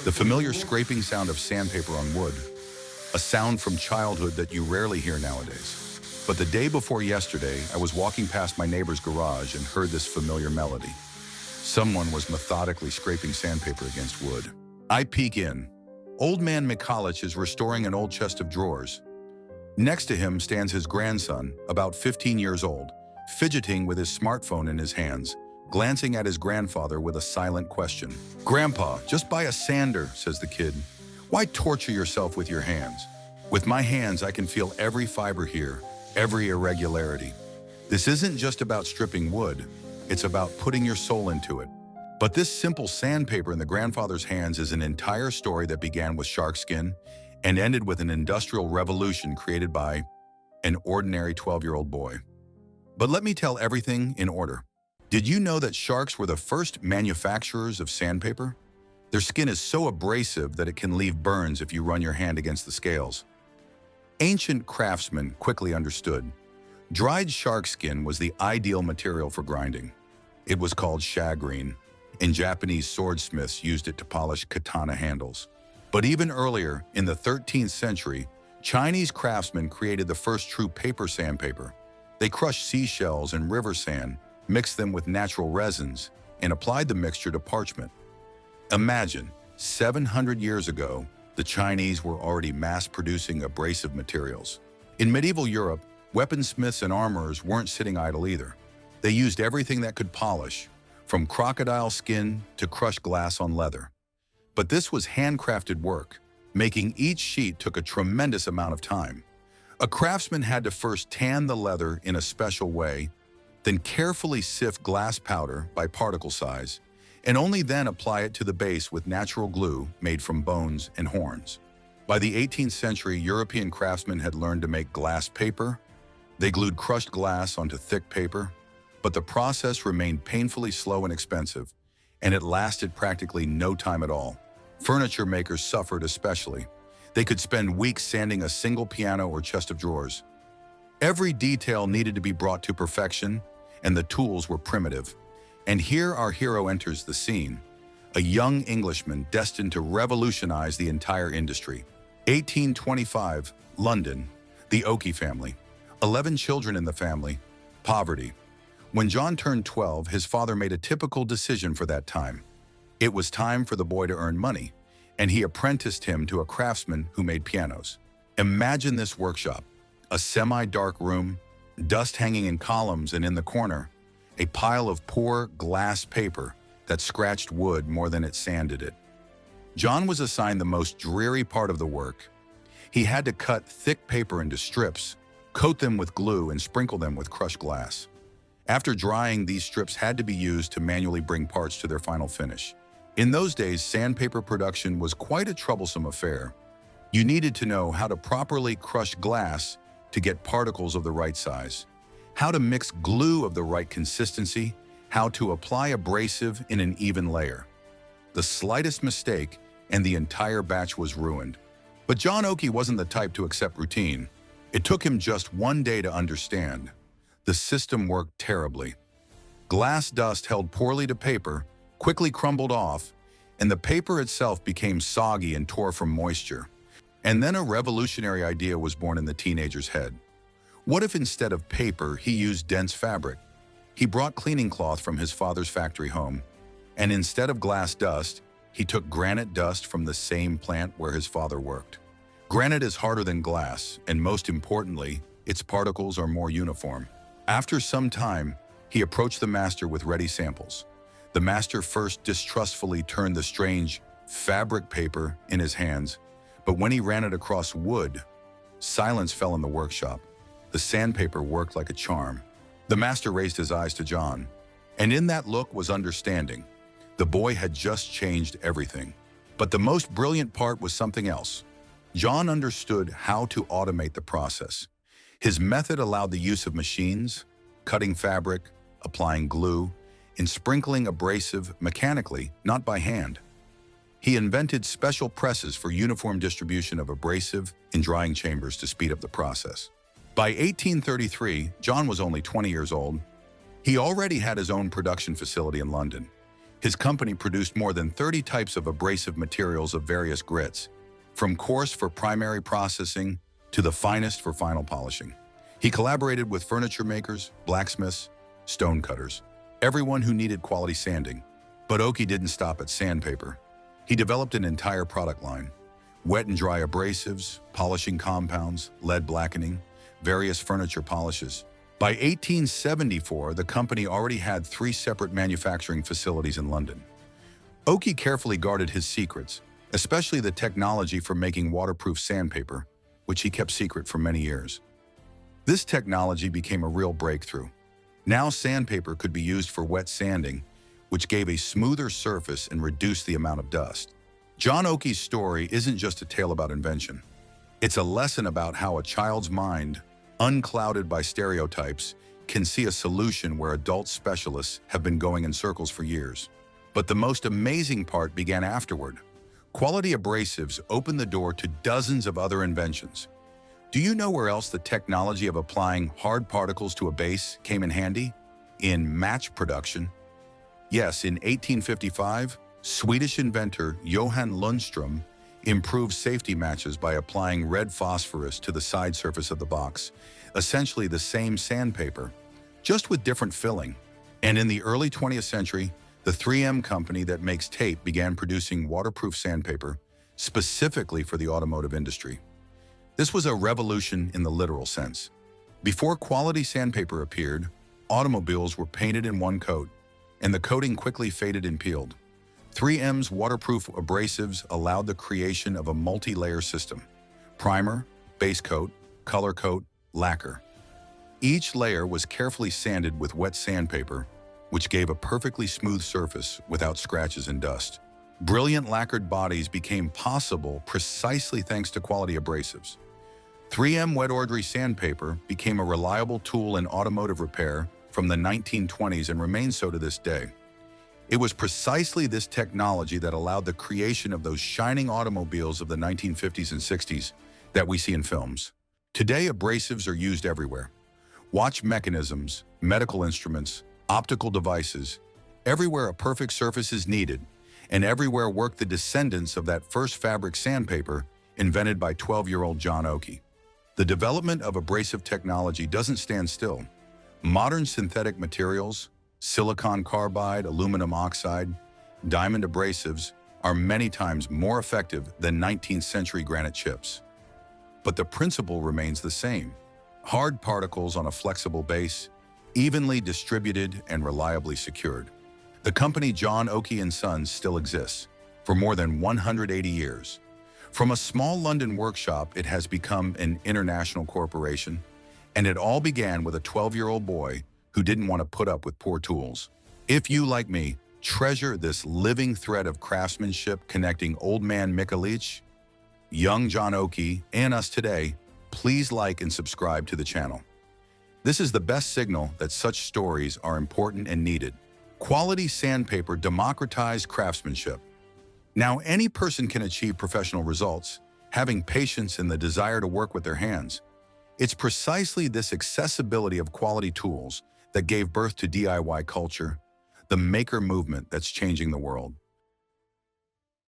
The familiar scraping sound of sandpaper on wood, a sound from childhood that you rarely hear nowadays. But the day before yesterday, I was walking past my neighbor's garage and heard this familiar melody. Someone was methodically scraping sandpaper against wood. I peek in. Old man Mikolich is restoring an old chest of drawers. Next to him stands his grandson, about 15 years old, fidgeting with his smartphone in his hands, glancing at his grandfather with a silent question. "Grandpa, just buy a sander," says the kid. "Why torture yourself with your hands?" "With my hands, I can feel every fiber here, every irregularity. This isn't just about stripping wood, it's about putting your soul into it." But this simple sandpaper in the grandfather's hands is an entire story that began with shark skin and ended with an industrial revolution created by an ordinary 12-year-old boy. But let me tell everything in order. Did you know that sharks were the first manufacturers of sandpaper? Their skin is so abrasive that it can leave burns if you run your hand against the scales. Ancient craftsmen quickly understood. Dried shark skin was the ideal material for grinding. It was called shagreen, and Japanese swordsmiths used it to polish katana handles. But even earlier, in the 13th century, Chinese craftsmen created the first true paper sandpaper. They crushed seashells and river sand, mixed them with natural resins, and applied the mixture to parchment. Imagine, 700 years ago, the Chinese were already mass-producing abrasive materials. In medieval Europe, weaponsmiths and armorers weren't sitting idle either. They used everything that could polish, from crocodile skin to crushed glass on leather. But this was handcrafted work. Making each sheet took a tremendous amount of time. A craftsman had to first tan the leather in a special way, then carefully sift glass powder by particle size, and only then apply it to the base with natural glue made from bones and horns. By the 18th century, European craftsmen had learned to make glass paper. They glued crushed glass onto thick paper, but the process remained painfully slow and expensive, and it lasted practically no time at all. Furniture makers suffered especially. They could spend weeks sanding a single piano or chest of drawers. Every detail needed to be brought to perfection, and the tools were primitive. And here our hero enters the scene, a young Englishman destined to revolutionize the entire industry. 1825, London, the Oakey family. 11 children in the family, poverty. When John turned 12, his father made a typical decision for that time. It was time for the boy to earn money, and he apprenticed him to a craftsman who made pianos. Imagine this workshop, a semi-dark room, dust hanging in columns, and in the corner, a pile of poor glass paper that scratched wood more than it sanded it. John was assigned the most dreary part of the work. He had to cut thick paper into strips, coat them with glue, and sprinkle them with crushed glass. After drying, these strips had to be used to manually bring parts to their final finish. In those days, sandpaper production was quite a troublesome affair. You needed to know how to properly crush glass to get particles of the right size, how to mix glue of the right consistency, how to apply abrasive in an even layer. The slightest mistake, and the entire batch was ruined. But John Oakey wasn't the type to accept routine. It took him just one day to understand. The system worked terribly. Glass dust held poorly to paper, quickly crumbled off, and the paper itself became soggy and tore from moisture. And then a revolutionary idea was born in the teenager's head. What if instead of paper, he used dense fabric? He brought cleaning cloth from his father's factory home, and instead of glass dust, he took granite dust from the same plant where his father worked. Granite is harder than glass, and most importantly, its particles are more uniform. After some time, he approached the master with ready samples. The master first distrustfully turned the strange fabric paper in his hands, but when he ran it across wood, silence fell in the workshop. The sandpaper worked like a charm. The master raised his eyes to John, and in that look was understanding. The boy had just changed everything. But the most brilliant part was something else. John understood how to automate the process. His method allowed the use of machines, cutting fabric, applying glue, and sprinkling abrasive mechanically, not by hand. He invented special presses for uniform distribution of abrasive in drying chambers to speed up the process. By 1833, John was only 20 years old. He already had his own production facility in London. His company produced more than 30 types of abrasive materials of various grits, from coarse for primary processing to the finest for final polishing. He collaborated with furniture makers, blacksmiths, stone cutters, everyone who needed quality sanding. But Oki didn't stop at sandpaper. He developed an entire product line: wet and dry abrasives, polishing compounds, lead blackening, various furniture polishes. By 1874, the company already had 3 separate manufacturing facilities in London. Oki carefully guarded his secrets, especially the technology for making waterproof sandpaper, which he kept secret for many years. This technology became a real breakthrough. Now sandpaper could be used for wet sanding, which gave a smoother surface and reduced the amount of dust. John Oki's story isn't just a tale about invention. It's a lesson about how a child's mind, unclouded by stereotypes, can see a solution where adult specialists have been going in circles for years. But the most amazing part began afterward. Quality abrasives opened the door to dozens of other inventions. Do you know where else the technology of applying hard particles to a base came in handy? In match production. Yes, in 1855, Swedish inventor Johan Lundström improved safety matches by applying red phosphorus to the side surface of the box, essentially the same sandpaper, just with different filling. And in the early 20th century, the 3M company that makes tape began producing waterproof sandpaper specifically for the automotive industry. This was a revolution in the literal sense. Before quality sandpaper appeared, automobiles were painted in one coat, and the coating quickly faded and peeled. 3M's waterproof abrasives allowed the creation of a multi-layer system: primer, base coat, color coat, lacquer. Each layer was carefully sanded with wet sandpaper, which gave a perfectly smooth surface without scratches and dust. Brilliant lacquered bodies became possible precisely thanks to quality abrasives. 3M wet ordinary sandpaper became a reliable tool in automotive repair from the 1920s and remains so to this day. It was precisely this technology that allowed the creation of those shining automobiles of the 1950s and 60s that we see in films. Today, abrasives are used everywhere. Watch mechanisms, medical instruments, optical devices. Everywhere a perfect surface is needed, and everywhere work the descendants of that first fabric sandpaper invented by 12-year-old John Oki. The development of abrasive technology doesn't stand still. Modern synthetic materials, silicon carbide, aluminum oxide, diamond abrasives are many times more effective than 19th century granite chips. But the principle remains the same: hard particles on a flexible base, evenly distributed and reliably secured. The company John Oki and Sons still exists for more than 180 years. From a small London workshop, it has become an international corporation, and it all began with a 12-year-old boy who didn't want to put up with poor tools. If you, like me, treasure this living thread of craftsmanship connecting old man Mikulich, young John Oki, and us today, please like and subscribe to the channel. This is the best signal that such stories are important and needed. Quality sandpaper democratized craftsmanship. Now any person can achieve professional results, having patience and the desire to work with their hands. It's precisely this accessibility of quality tools that gave birth to DIY culture, the maker movement that's changing the world.